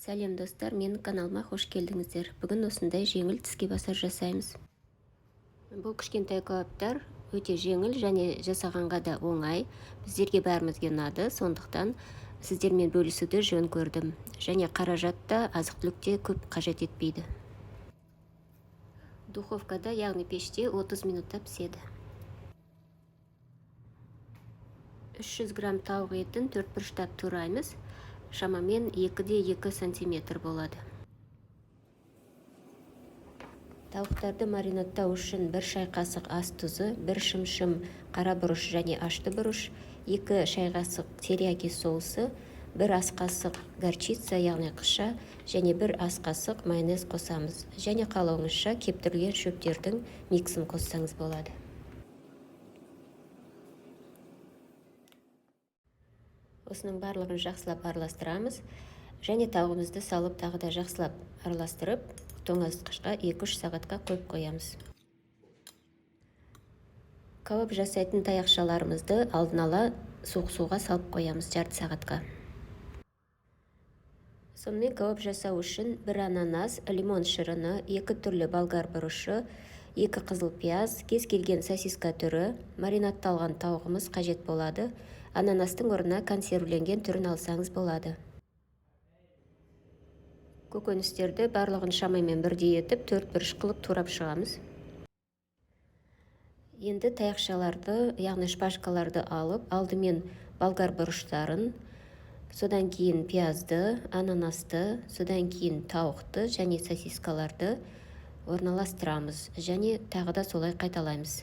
Сәлем достар, менің каналыма қош келдіңіздер. Бүгін осындай жеңіл тіске басар жасаймыз. Бұл кішкентай кәуаптар өте жеңіл және жасағанға да оңай. Біздерге бәрімізге ұнады, сондықтан сіздермен бөлісуді жөн көрдім. Және қаражатта азық-түлікте көп қажет етпейді. Духовкада, яғни пеште 30 минутта піседі. 300 грамм тауық етін 4 бұрыштап тураймыз. Шамамен 2-2 сантиметр болады. Тауықтарды маринадтау үшін 1 шай қасық ас тұзы, 1 шымшым қара бұрыш және ашты бұрыш, 2 шай қасық терияки соусы, 1 ас қасық горчица, яғни қыша, және 1 ас қасық майонез қосамыз. Және қалауыңызша кептірілген шөптердің миксін қоссаңыз болады. Осының барлығын жақсылап араластырамыз. Және тауығымызды салып тағы да жақсылап араластырып, тоңазытқышқа 2-3 сағатқа қойып қоямыз. Кәуап жасайтын таяқшаларымызды алдын ала суық суға салып қоямыз жарты сағатқа. Сонымен кәуап жасау үшін 1 ананас, лимон шырыны, 2 түрлі болгар бұрышы, 2 қызыл пияз, кез келген сосиска түрі, маринадталған тауығымыз қажет болады. Ананастың орнына консервіленген түрін алсаңыз болады. Көкөністерді барлығын шамамен бірдей етіп, 4 бұрыш қылып турап шығамыз. Енді таяқшаларды, яғни шпажкаларды алып, алдымен болгар бұрыштарын, содан кейін пиязды, ананасты, содан кейін тауықты және сосискаларды орналастырамыз. Және тағы да солай қайталаймыз.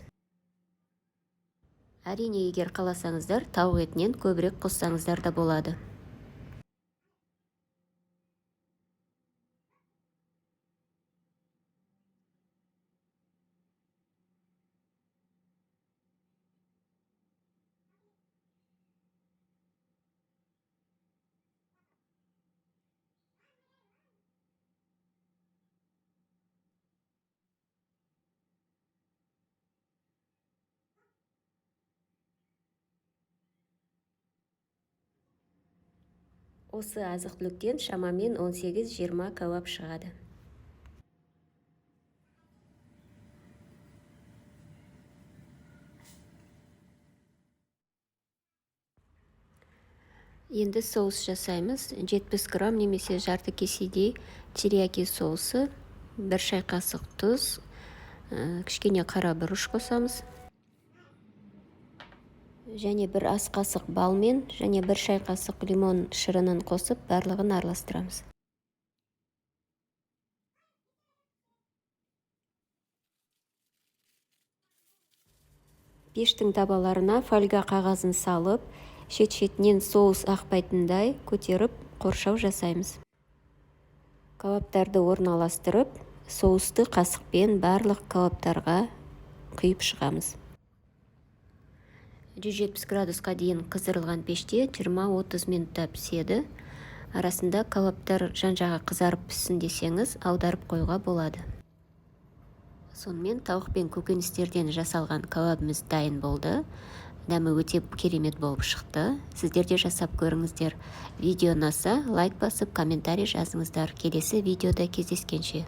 Әрине, егер қаласаңыздар, тауық етінен көбірек қоссаңыздар да болады. Осы азық-түліктен шамамен 18-20 кәуап шығады. Енді соус жасаймыз. 70 грамм немесе жарты кеседей терияки соусы, 1 шай қасық тұз, кішкене қара бұрыш қосамыз. Және 1 ас қасық балмен, және 1 шай қасық лимон шырынын қосып, барлығын араластырамыз. Пештің табаларына фольга қағазын салып, шет-шетінен соус ақпайтындай көтеріп, қоршау жасаймыз. Кәуаптарды орналастырып, соусты қасықпен барлық кәуаптарға құйып шығамыз. 170 градусқа дейін қыздырылған пеште 20-30 минутта піседі. Арасында кәуаптар жан-жағы қызарып піссін десеңіз, аударып қоюға болады. Сонымен тауық пен көкөністерден жасалған кәуабымыз дайын болды. Дәмі өте керемет болып шықты. Сіздер де жасап көріңіздер. Видео ұнаса, лайк басып, комментарий жазыңыздар. Келесі видеода кездескенше.